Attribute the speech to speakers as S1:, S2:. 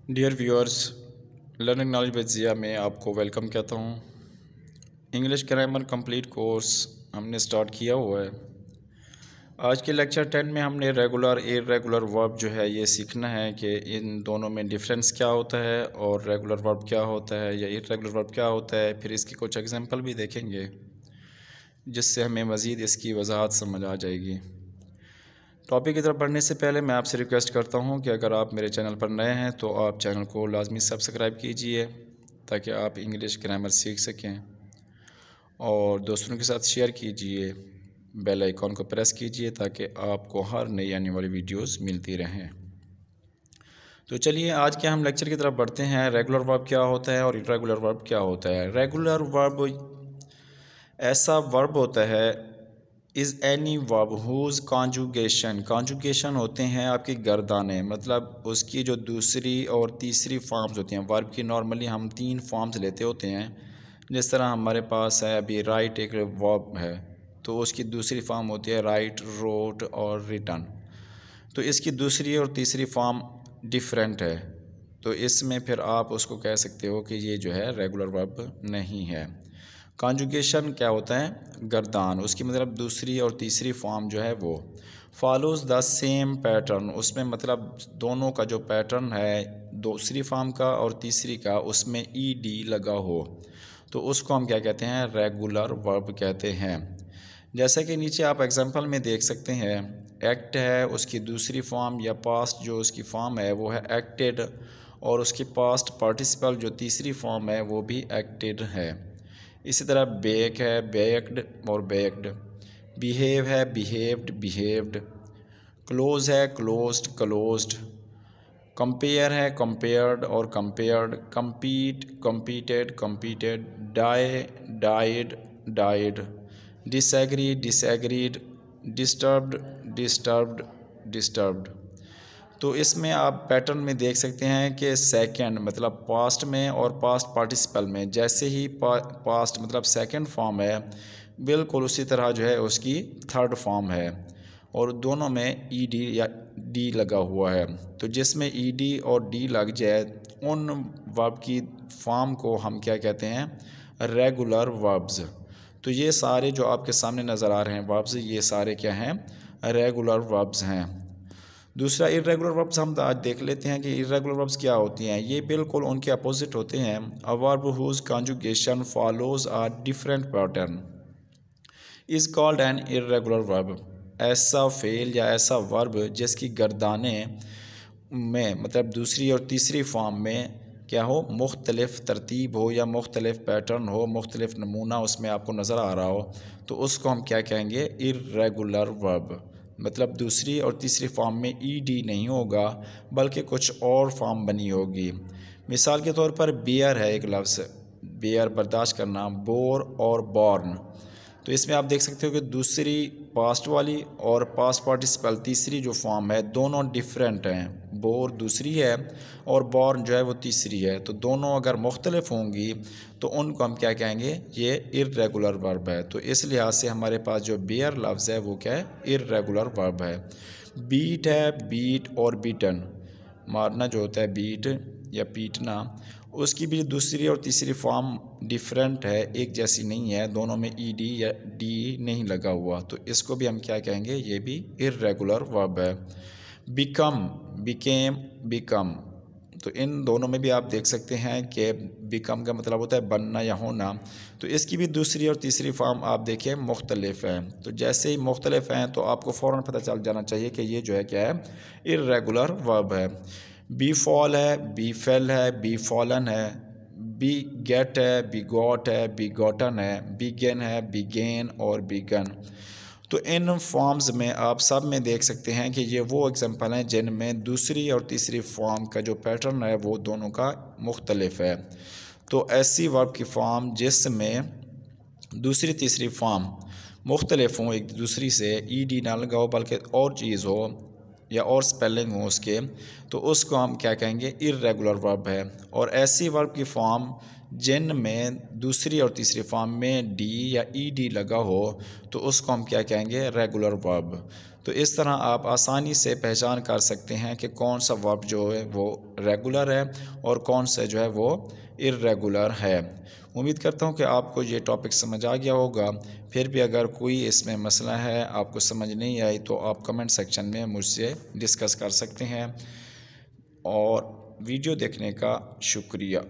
S1: Dear viewers, learning knowledge with Zia में आपको welcome कहता हूँ। इंग्लिश ग्रामर कंप्लीट कोर्स हमने स्टार्ट किया हुआ है। आज के लेक्चर 10 में हमने रेगुलर इर्रेगुलर वर्ब जो है ये सीखना है कि इन दोनों में डिफरेंस क्या होता है और रेगुलर वर्ब क्या होता है या इर्रेगुलर वर्ब क्या होता है। फिर इसकी कुछ एग्जांपल भी देखेंगे जिससे हमें मज़ीद इसकी वजाहत समझ आ जाएगी। टॉपिक की तरफ बढ़ने से पहले मैं आपसे रिक्वेस्ट करता हूं कि अगर आप मेरे चैनल पर नए हैं तो आप चैनल को लाजमी सब्सक्राइब कीजिए ताकि आप इंग्लिश ग्रामर सीख सकें, और दोस्तों के साथ शेयर कीजिए। बेल आइकॉन को प्रेस कीजिए ताकि आपको हर नई आने वाली वीडियोस मिलती रहें। तो चलिए आज के हम लेक्चर की तरफ बढ़ते हैं। रेगुलर वर्ब क्या होता है और इर्रेगुलर वर्ब क्या होता है। रेगुलर वर्ब ऐसा वर्ब होता है is any verb who's conjugation होते हैं आपकी गर्दाने, मतलब उसकी जो दूसरी और तीसरी फॉर्म्स होती हैं। वर्ब की नॉर्मली हम 3 फॉर्म्स लेते होते हैं। जिस तरह हमारे पास है अभी राइट एक वर्ब है तो उसकी दूसरी फॉर्म होती है राइट, रोट और रिटर्न। तो इसकी दूसरी और तीसरी फॉर्म डिफरेंट है, तो इसमें फिर आप उसको कह सकते हो कि ये जो है रेगुलर वर्ब नहीं है। कॉन्जुगेशन क्या होता है, गर्दान, उसकी मतलब दूसरी और तीसरी फॉर्म जो है वो फॉलोज़ द सेम पैटर्न, उसमें मतलब दोनों का जो पैटर्न है दूसरी फॉर्म का और तीसरी का उसमें ईडी लगा हो तो उसको हम क्या कहते हैं, रेगुलर वर्ब कहते हैं। जैसे कि नीचे आप एग्जांपल में देख सकते हैं, एक्ट है उसकी दूसरी फॉर्म या पास्ट जो उसकी फॉर्म है वो है एक्टेड, और उसकी पास्ट पार्टिसिपल जो तीसरी फॉर्म है वो भी एक्टेड है। इसी तरह बेक है बेक्ड और बेक्ड, बिहेव है बिहेव्ड बिहेव्ड, क्लोज है क्लोज्ड क्लोज्ड, कंपेयर है कंपेयर्ड और compared, compete competed competed, die died died, disagree disagreed, disturbed disturbed disturbed. तो इसमें आप पैटर्न में देख सकते हैं कि सेकंड मतलब पास्ट में और पास्ट पार्टिसिपल में जैसे ही पास्ट मतलब सेकंड फॉर्म है बिल्कुल उसी तरह जो है उसकी थर्ड फॉर्म है, और दोनों में ईडी या डी लगा हुआ है। तो जिसमें ईडी और डी लग जाए उन वर्ब की फॉर्म को हम क्या कहते हैं, रेगुलर वर्ब्स। तो ये सारे जो आपके सामने नज़र आ रहे हैं वर्ब्स ये सारे क्या हैं, रेगुलर वर्ब्स हैं। दूसरा इर्रेगुलर वर्ब्स हम आज देख लेते हैं कि इर्रेगुलर वर्ब्स क्या होती हैं। ये बिल्कुल उनके अपोजिट होते हैं। A verb whose conjugation follows a different pattern is called an irregular verb. ऐसा फेल या ऐसा वर्ब जिसकी गर्दाने में मतलब दूसरी और तीसरी फॉर्म में क्या हो, मुख्तलिफ़ तरतीब हो या मुख्तलिफ़ पैटर्न हो, मुख्तलिफ़ नमूना उसमें आपको नज़र आ रहा हो तो उसको हम क्या कहेंगे, इर्रेगुलर वर्ब। मतलब दूसरी और तीसरी फॉर्म में ईडी नहीं होगा बल्कि कुछ और फॉर्म बनी होगी। मिसाल के तौर पर बियर है एक लफ्ज़, बियर बर्दाश्त करना, बोर और बॉर्न। तो इसमें आप देख सकते हो कि दूसरी पास्ट वाली और पास्ट पार्टिसिपल तीसरी जो फॉर्म है दोनों डिफरेंट हैं। बोर दूसरी है और बॉर्न जो है वो तीसरी है, तो दोनों अगर मुख्तलिफ होंगी तो उनको हम क्या कहेंगे, ये इर्रेगुलर वर्ब है। तो इस लिहाज से हमारे पास जो बियर लफ्ज़ है वो क्या है, इर्रेगुलर वर्ब है। बीट है बीट और बीटन, मारना जो होता है बीट या पीटना, उसकी भी दूसरी और तीसरी फॉर्म डिफरेंट है, एक जैसी नहीं है, दोनों में ईडी या डी नहीं लगा हुआ तो इसको भी हम क्या कहेंगे, ये भी इर्रेगुलर वर्ब है। बिकम बिकेम बिकम, तो इन दोनों में भी आप देख सकते हैं कि बिकम का मतलब होता है बनना या होना, तो इसकी भी दूसरी और तीसरी फॉर्म आप देखिए मुख्तलिफ है। तो जैसे ही मुख्तलिफ हैं तो आपको फ़ौरन पता चल जाना चाहिए कि ये जो है क्या है, इर्रेगुलर वर्ब है। बी फॉल है बी फेल है बी फॉलन है, बी गेट है बी गॉट है बी गॉटन है, बिगेन है बिगेन और बिगन। तो इन फॉर्म्स में आप सब में देख सकते हैं कि ये वो एग्जांपल हैं जिनमें दूसरी और तीसरी फॉर्म का जो पैटर्न है वो दोनों का मुख्तलिफ है। तो ऐसी वर्ब की फॉर्म जिसमें दूसरी तीसरी फॉर्म मुख्तलिफ हों एक दूसरी से, ईडी ना लगा हो बल्कि और चीज़ हो या और स्पेलिंग हो उसके, तो उसको हम क्या कहेंगे, इर्रेगुलर वर्ब है। और ऐसी वर्ब की फॉर्म जिन में दूसरी और तीसरी फॉर्म में डी या ईडी लगा हो तो उसको हम क्या कहेंगे, रेगुलर वर्ब। तो इस तरह आप आसानी से पहचान कर सकते हैं कि कौन सा वर्ब जो है वो रेगुलर है और कौन सा जो है वो इर्रेगुलर है। उम्मीद करता हूँ कि आपको ये टॉपिक समझ आ गया होगा। फिर भी अगर कोई इसमें मसला है, आपको समझ नहीं आई, तो आप कमेंट सेक्शन में मुझसे डिस्कस कर सकते हैं। और वीडियो देखने का शुक्रिया।